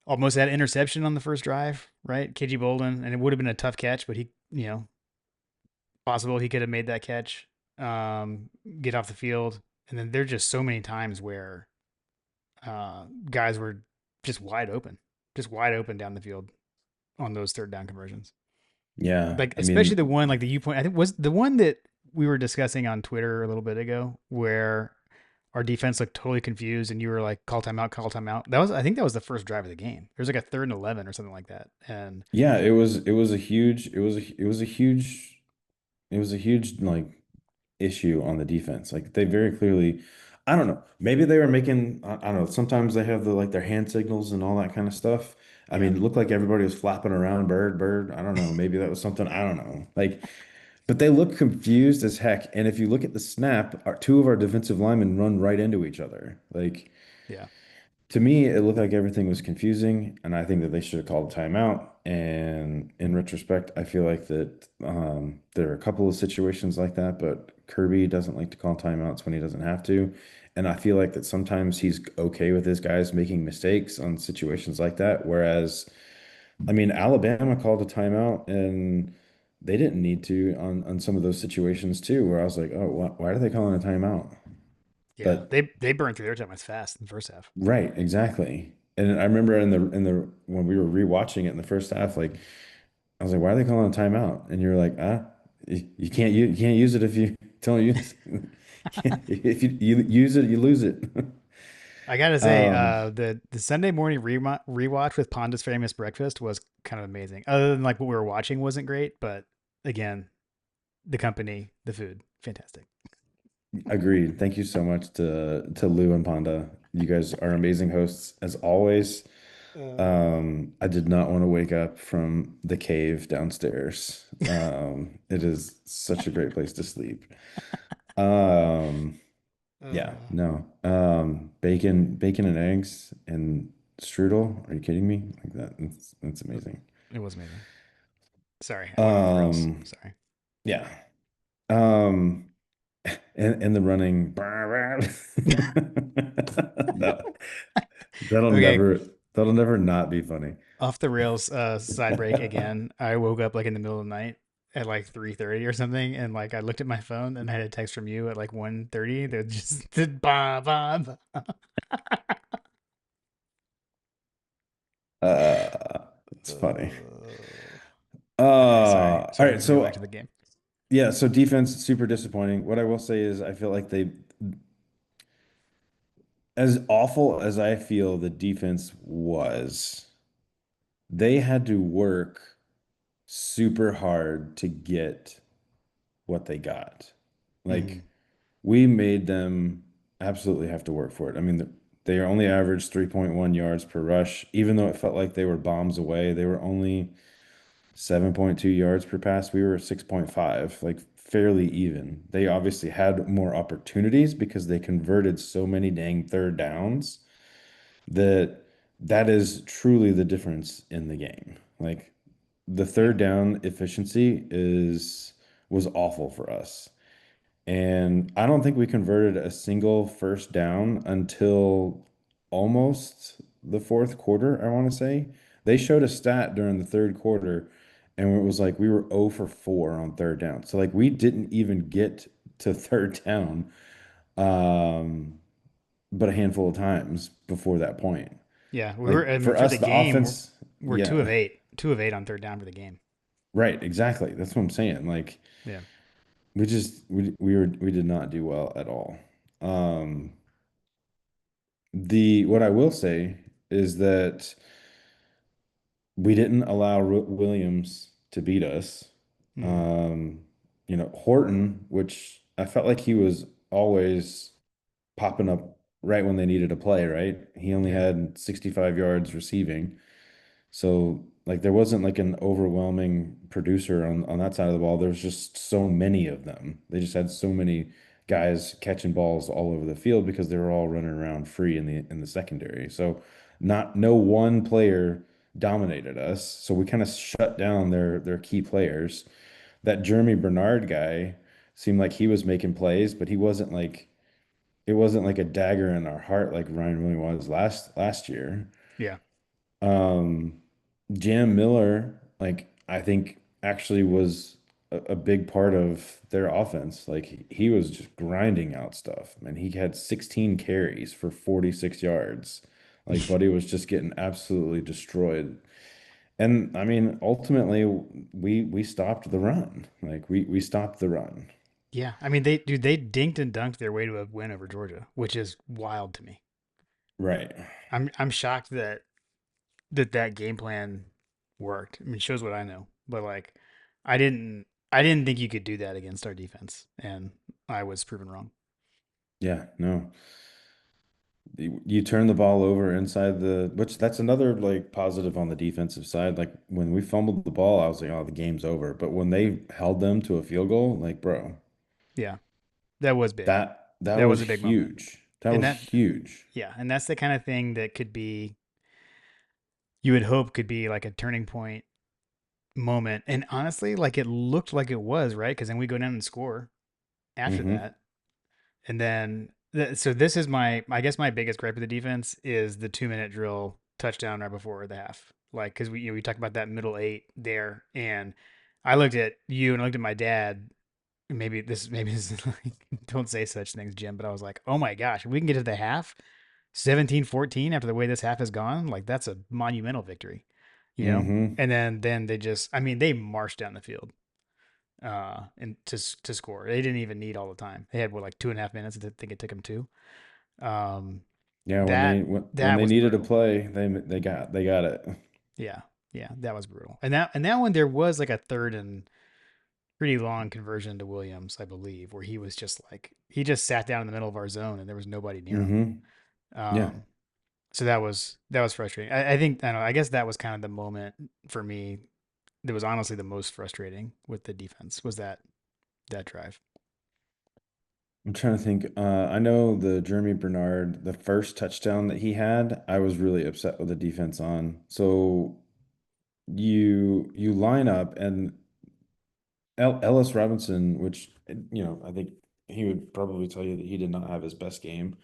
Almost had interception on the first drive, right? KG Bolden, and it would have been a tough catch, but he, possible he could have made that catch, get off the field. And then there's just so many times where guys were just wide open down the field on those third down conversions. Yeah, Like I especially the mean, one like the U point. I think was the one that we were discussing on Twitter a little bit ago, where our defense looked totally confused, and you were like, "Call timeout, call timeout." I think that was the first drive of the game. There was like a 3rd and 11 or something like that, and yeah, it was a huge it was a huge like issue on the defense. Like they very clearly, I don't know, maybe they were making, I don't know, sometimes they have the like their hand signals and all that kind of stuff. I yeah, mean, it looked like everybody was flapping around bird, bird. I don't know. Maybe that was something, I don't know. Like, but they look confused as heck. And if you look at the snap, two of our defensive linemen run right into each other. Like, yeah, to me, it looked like everything was confusing, and I think that they should have called a timeout. And in retrospect, I feel like that there are a couple of situations like that, but Kirby doesn't like to call timeouts when he doesn't have to. And I feel like that sometimes he's okay with his guys making mistakes on situations like that. Whereas, I mean, Alabama called a timeout and they didn't need to on some of those situations too, where I was like, oh, why are they calling a timeout? yeah. But They burned through their time as fast in the first half. right, exactly. And I remember in the when we were rewatching it in the first half, like I was like, why are they calling a timeout? And you're like, you can't use it if you don't use if you use it, you lose it. I gotta say, Um, the Sunday morning rewatch with Panda's Famous Breakfast was kind of amazing. Other than like what we were watching wasn't great, but again, the company, the food, fantastic. Agreed. Thank you so much to Lou and Panda. You guys are amazing hosts as always. I did not want to wake up from the cave downstairs. It is such a great place to sleep. Um, yeah, Uh, no. Bacon and eggs and strudel. Are you kidding me? Like that. That's amazing. it was amazing. Sorry, I went off the rails. Um, Sorry. yeah. Um, and the running. That that'll Okay, never that'll never not be funny. off the rails. Side break again. I woke up like in the middle of the night at like 3:30 or something, and like I looked at my phone and I had a text from you at like 1:30 that just did bah, bah, bah. It's funny. Okay, sorry. All Sorry. right. Let's go back to So the game. yeah, so defense super disappointing. What I will say is I feel like they, as awful as I feel the defense was, they had to work super hard to get what they got. Hmm. Like we made them absolutely have to work for it. I mean, they only averaged 3.1 yards per rush, even though it felt like they were bombs away. They were only 7.2 yards per pass. We were 6.5, like fairly even. They obviously had more opportunities because they converted so many dang third downs that that is truly the difference in the game. Like the Yeah. third down efficiency is was awful for us. And I don't think we converted a single first down until almost the fourth quarter, I want to say. They showed a stat during the third quarter, and it was like we were 0 for 4 on third down. So like we didn't even get to third down, um, but a handful of times before that point. Yeah. We were, Like I mean, for for the us, the game, offense, we're two of yeah, eight, 2 of 8 on third down for the game. right, exactly. That's what I'm saying. Like Yeah. we did not do well at all. Um, The what I will say is that we didn't allow Williams to beat us. Hmm. Um, Horton, which I felt like he was always popping up right when they needed a play, right? He only Yeah. had 65 yards receiving. So like there wasn't like an overwhelming producer on that side of the ball. There was just so many of them. They just had so many guys catching balls all over the field because they were all running around free in the secondary. So not no one player dominated us. So we kind of shut down their key players. That Jeremy Bernard guy seemed like he was making plays, but he wasn't like it wasn't like a dagger in our heart like Ryan really was last year. Yeah. Um, Jam Miller, like I think actually was a big part of their offense. Like he was just grinding out stuff. Man, he had 16 carries for 46 yards. Like Buddy was just getting absolutely destroyed. And I mean, ultimately we stopped the run. Like we stopped the run. Yeah. I mean, they dinked and dunked their way to a win over Georgia, which is wild to me. Right. I'm shocked that game plan worked. I mean, it shows what I know, but like, I didn't think you could do that against our defense, and I was proven wrong. Yeah, no. You turn the ball over inside which that's another like positive on the defensive side. Like when we fumbled the ball, I was like, oh, the game's over. But when they held them to a field goal, like, bro, Yeah, that was big. that That was was a big moment, huge. That and was that huge. yeah, and that's the kind of thing that could be you would hope could be like a turning point moment. And honestly, like it looked like it was right because then we go down and score after Hmm. that. And then, so this is I guess my biggest gripe with the defense is the 2 minute drill touchdown right before the half. Like, cause we talked about that middle eight there. And I looked at you and I looked at my dad. Maybe this is like, don't say such things, Jim, but I was like, oh my gosh, if we can get to the half 17-14 after the way this half has gone, like that's a monumental victory, you know? Hmm. And then they just, I mean, they marched down the field and to score. They didn't even need all the time. They had what like 2.5 minutes. I think it took them two. Um, Yeah, that when that they was needed a brutal. play, they got it. Yeah, yeah, that was brutal. And that one there was like a third and pretty long conversion to Williams, I believe, where he was just like he just sat down in the middle of our zone and there was nobody near him. Hmm. Yeah. So that was frustrating. I think I don't know. I guess that was kind of the moment for me that was honestly the most frustrating with the defense was that drive. I'm trying to think. I know the Jeremy Bernard, the first touchdown that he had, I was really upset with the defense on. So you line up and Ellis Robinson, which I think he would probably tell you that he did not have his best game.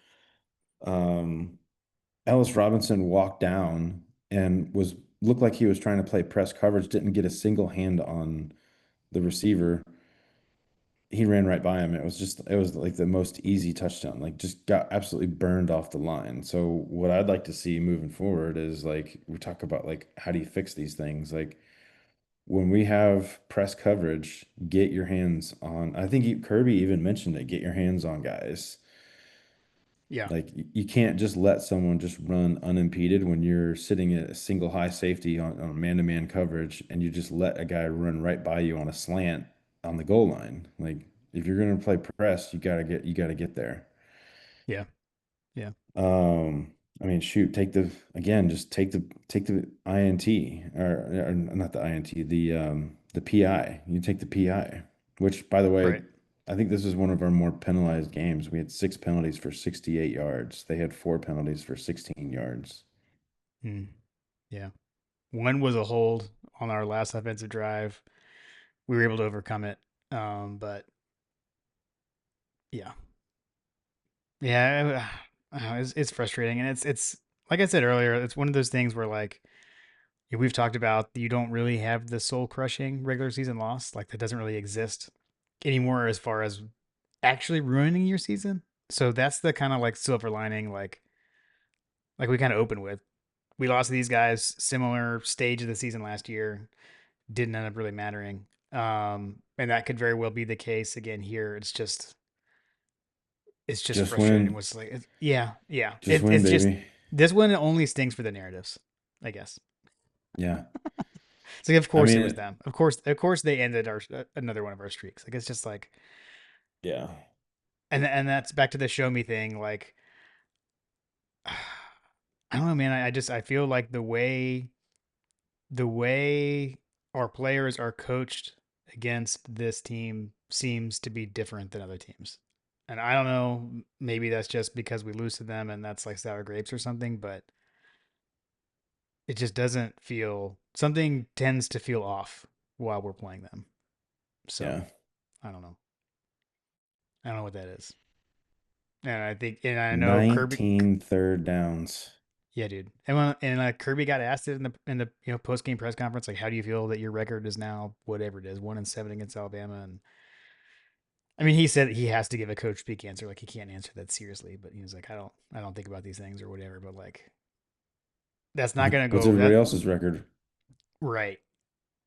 Um, Ellis Robinson walked down and was looked like he was trying to play press coverage, didn't get a single hand on the receiver. He ran right by him. It was like the most easy touchdown. Like just got absolutely burned off the line. So what I'd like to see moving forward is like we talk about like how do you fix these things? Like when we have press coverage, get your hands on. I think Kirby even mentioned it. Get your hands on guys. Yeah. Like you can't just let someone just run unimpeded when you're sitting at a single high safety on man-to-man coverage and you just let a guy run right by you on a slant on the goal line. Like if you're gonna play press, you gotta get there. Yeah. Yeah. I mean, shoot, just take the INT or not the INT, the PI. You take the PI, which by the way, Right. I think this is one of our more penalized games. We had six penalties for 68 yards. They had four penalties for 16 yards. Mm, yeah. One was a hold on our last offensive drive. We were able to overcome it. But yeah, yeah, it's frustrating, and it's like I said earlier, it's one of those things where like we've talked about, you don't really have the soul crushing regular season loss, like that doesn't really exist anymore as far as actually ruining your season. So that's the kind of like silver lining, like we kind of open with. We lost to these guys similar stage of the season last year, didn't end up really mattering. And that could very well be the case again here. It's just Just frustrating. win, What's like, yeah, yeah. just win, It's just baby. this one only stings for the narratives, I guess. Yeah. It's like, of I course it was mean, them. Of course they ended our another one of our streaks. Like it's just like, yeah. and that's back to the show me thing. Like, I don't know, man. I feel like the way our players are coached against this team seems to be different than other teams. And I don't know, maybe that's just because we lose to them and that's like sour grapes or something, but it just doesn't feel, something tends to feel off while we're playing them. So Yeah. I don't know. I don't know what that is. And I know Kirby, 19 third downs. yeah, dude. And Kirby got asked it in the post game press conference, like, how do you feel that your record is now whatever it is, 1-7 against Alabama? And I mean, he said he has to give a coach speak answer, like he can't answer that seriously. But he was like, I don't think about these things or whatever. But like, that's not gonna What's go. everybody That else's record? right,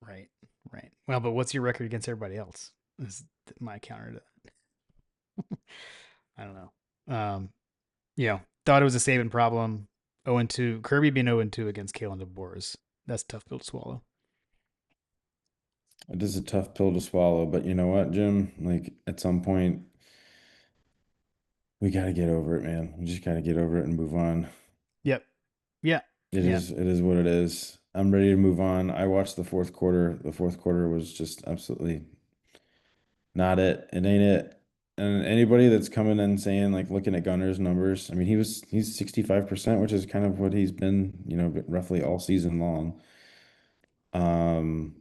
right, right. Well, but what's your record against everybody else? Is my counter to that. I don't know. Thought it was a saving problem. 0-2. Kirby being 0-2 against Kalen DeBoer is, that's a tough pill to swallow. It is a tough pill to swallow, but you know what, Jim? Like at some point, we got to get over it, man. We just got to get over it and move on. Yep. Yeah. Yeah. It is what it is. I'm ready to move on. I watched the fourth quarter. The fourth quarter was just absolutely not it. It ain't it. And anybody that's coming in saying like looking at Gunner's numbers, I mean, he's 65%, which is kind of what he's been, roughly all season long. Um,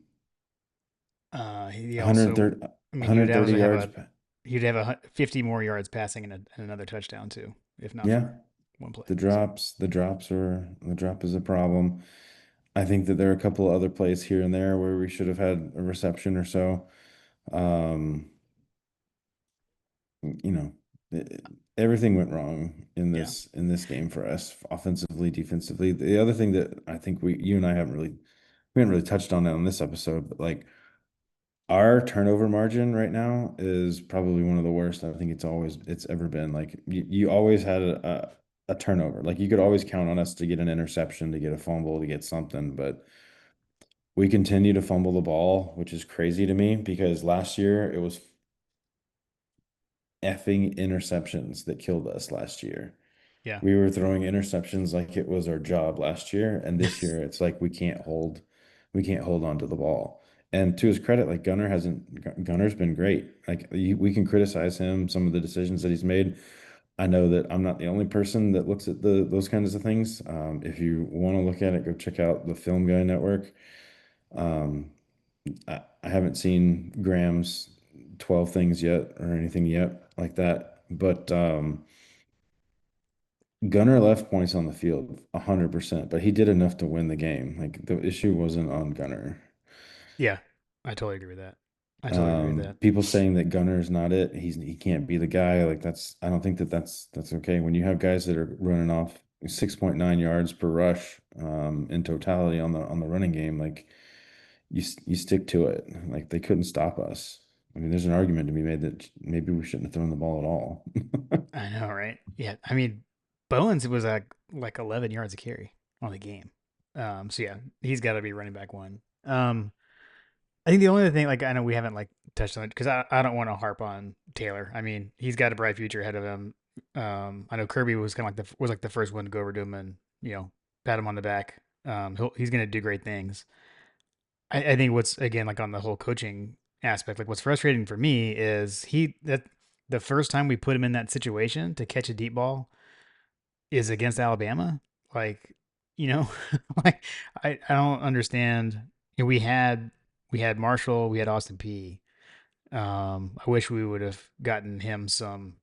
He also, 130, I mean, he would 130 also have yards. a, he'd have 50 more yards passing and another touchdown too, if not Yeah, for one play. So the drop is a problem. I think that there are a couple of other plays here and there where we should have had a reception or so. Um, you know, it- Everything went wrong yeah. in this game for us, offensively, defensively. The other thing that I think you and I we haven't really touched on it on this episode, but like our turnover margin right now is probably one of the worst. I think it's ever been. Like you always had a turnover. Like you could always count on us to get an interception, to get a fumble, to get something, but we continue to fumble the ball, which is crazy to me because last year it was effing interceptions that killed us last year. Yeah. We were throwing interceptions like it was our job last year, and this year it's like we can't hold on to the ball. And to his credit, like Gunner's been great. Like we can criticize him, some of the decisions that he's made. I know that I'm not the only person that looks at those kinds of things. If you want to look at it, go check out the Film Guy Network. Um, I haven't seen Graham's 12 things yet or anything yet like that, but Gunner left points on the field 100%, but he did enough to win the game. Like the issue wasn't on Gunner. Yeah. I totally agree with that. I totally agree with that. People saying that Gunner is not it, he can't be the guy. Like I don't think that that's okay. When you have guys that are running off 6.9 yards per rush in totality on the running game, like you stick to it. Like they couldn't stop us. I mean, there's an argument to be made that maybe we shouldn't have thrown the ball at all. I know, right? Yeah. I mean, Bowens was like 11 yards a carry on the game. So yeah, he's got to be running back one. I think the only other thing, like I know we haven't like touched on it because I don't want to harp on Taylor. I mean, he's got a bright future ahead of him. I know Kirby was kind of like the first one to go over to him and pat him on the back. He's gonna do great things. I think what's again like on the whole coaching aspect, like what's frustrating for me is that the first time we put him in that situation to catch a deep ball is against Alabama. Like, you know, like I don't understand. We had Marshall, we had Austin P. I wish we would have gotten him some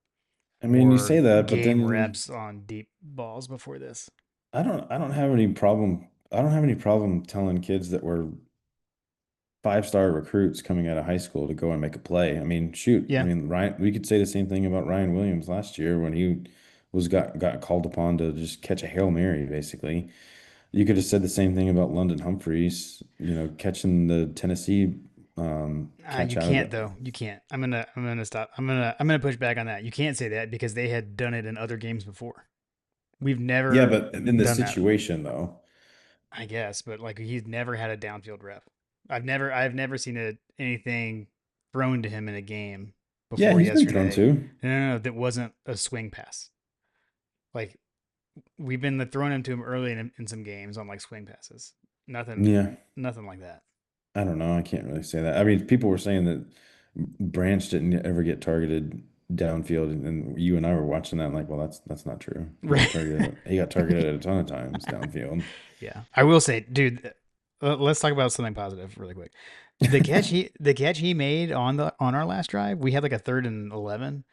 I mean, you more say that, but game then reps on deep balls before this. I don't have any problem. I don't have any problem telling kids that were five-star recruits coming out of high school to go and make a play. I mean, shoot. I Yeah, mean, Ryan, we could say the same thing about Ryan Williams last year when he got called upon to just catch a Hail Mary, basically. You could have said the same thing about London Humphreys, catching the Tennessee catch you out of can't the. though. You can't. I'm gonna stop. I'm gonna push back on that. You can't say that because they had done it in other games before. We've Yeah, never but in the done that. situation though. I guess, but like he's never had a downfield rep. I've never seen anything thrown to him in a game Yeah, before he's been thrown yesterday. to. No, that wasn't a swing pass. Like we've been throwing him to him early in some games on like swing passes. Nothing, Yeah. nothing like that. I don't know. I can't really say that. I mean, people were saying that Branch didn't ever get targeted downfield, and you and I were watching that, and like, well, that's not true. He got Right. targeted. He got targeted a ton of times downfield. Yeah, I will say, dude. Let's talk about something positive really quick. The catch he made on our last drive, we had like a 3rd and 11,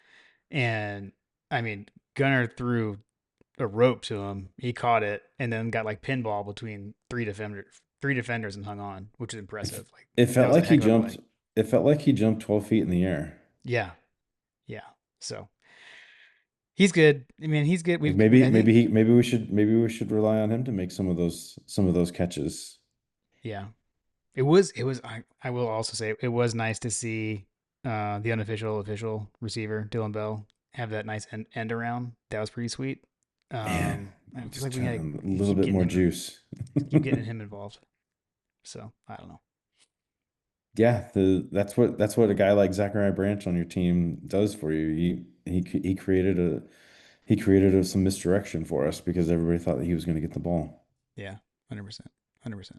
and I mean Gunner threw a rope to him. He caught it and then got like pinball between three defenders and hung on, which is It, impressive. Like it that felt was a like he heck of a jumped. play. It felt like he jumped 12 feet in the air. Yeah, yeah. So he's good. I mean, he's good. Like I think maybe we should rely on him to make some of those catches. yeah. It was. I will also say it was nice to see the unofficial official receiver Dylan Bell have that nice end around. That was pretty sweet. Man, I feel just like trying a we little keep bit getting more him juice. keep getting him involved. So I don't know. Yeah, that's what a guy like Zachariah Branch on your team does for you. He created some misdirection for us because everybody thought that he was going to get the ball. Yeah, 100%, 100%.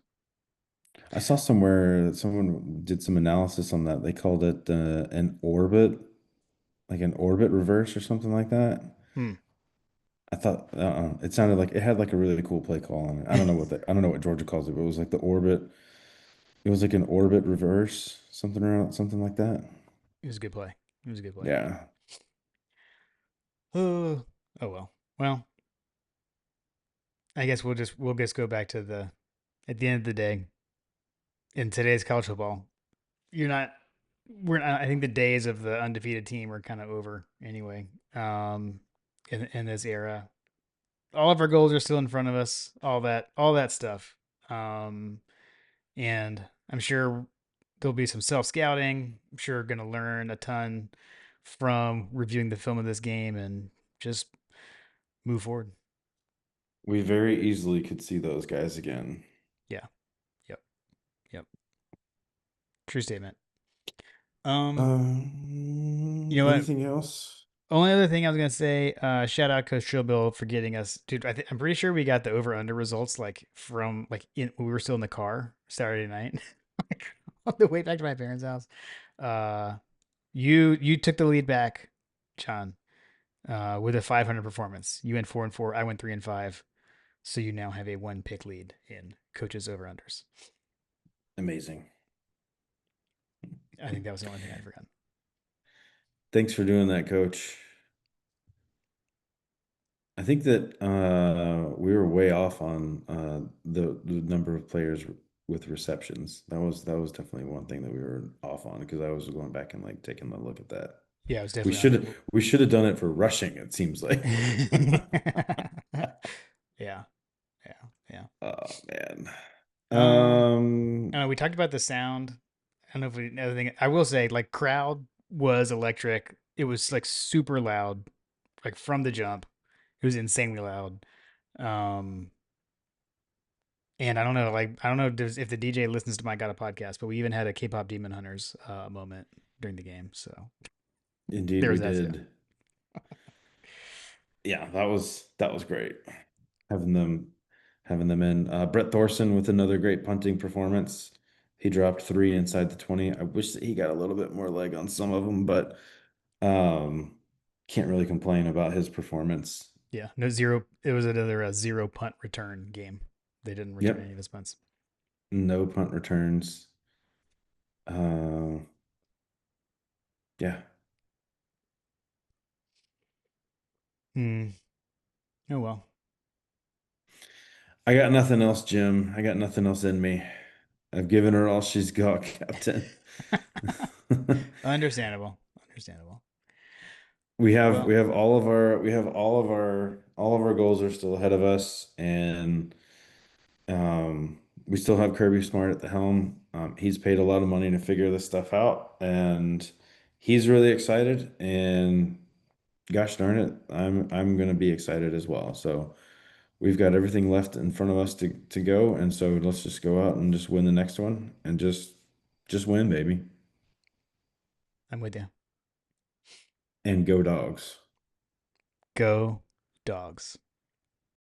I saw somewhere that someone did some analysis on that. They called it an orbit, like an orbit reverse or something like that. Hmm. I thought it sounded like it had like a really cool play call on it. I don't know what Georgia calls it, but it was like the orbit. It was like an orbit reverse, something like that. It was a good play. It was a good play. Yeah. Oh, oh well. Well, I guess we'll just go back to the at the end of the day in today's college football. You're not. We're. Not, I think the days of the undefeated team are kind of over anyway. In this era, all of our goals are still in front of us. All that stuff. Um, and I'm sure there'll be some self scouting. I'm sure going to learn a ton from reviewing the film of this game and just move forward. We very easily could see those guys again. Yeah. Yep. Yep. True statement. Um, you know what? Anything else? Only other thing I was gonna say, shout out Coach Trillbill for getting us, dude. I'm pretty sure we got the over under results like from like when we were still in the car Saturday night, like on the way back to my parents' house. Uh, you took the lead back, John, with a 500 performance. You went 4-4. I went 3-5. So you now have a one pick lead in coaches over unders. Amazing. I think that was the only thing I'd forgotten. Thanks for doing that, Coach. I think that we were way off on the number of players with receptions. That was definitely one thing that we were off on because I was going back and like taking a look at that. Yeah, it was We definitely should under. we should have done it for rushing, it seems like. Yeah, yeah, yeah. Oh man. I don't know. We talked about the sound. I don't know if we another thing. I will say, like, crowd was electric. It was like super loud, like from the jump. It was insanely loud. Um, and I don't know, like, I don't know if the DJ listens to my God a podcast, but we even had a K-pop Demon Hunters moment during the game. So Indeed there we was that too. did. Yeah, that was great. Having them having them in. Brett Thorson with another great punting performance. He dropped three inside the 20. I wish that he got a little bit more leg on some of them, but um, can't really complain about his performance. Yeah, no zero. It was another zero punt return game. They didn't return any Yep, of his punts. no punt returns. Uh, yeah, Hmm. Oh well. I got nothing else, Jim. I got nothing else in me. I've given her all she's got, Captain. Understandable. Understandable. We Well, have all of our goals are still ahead of us, and we still have Kirby Smart at the helm. He's paid a lot of money to figure this stuff out, and he's really excited. And gosh darn it, I'm gonna be excited as well. So we've got everything left in front of us to go, and so let's just go out and just win the next one, and just win, baby, I'm with you. and go dogs. Go dogs.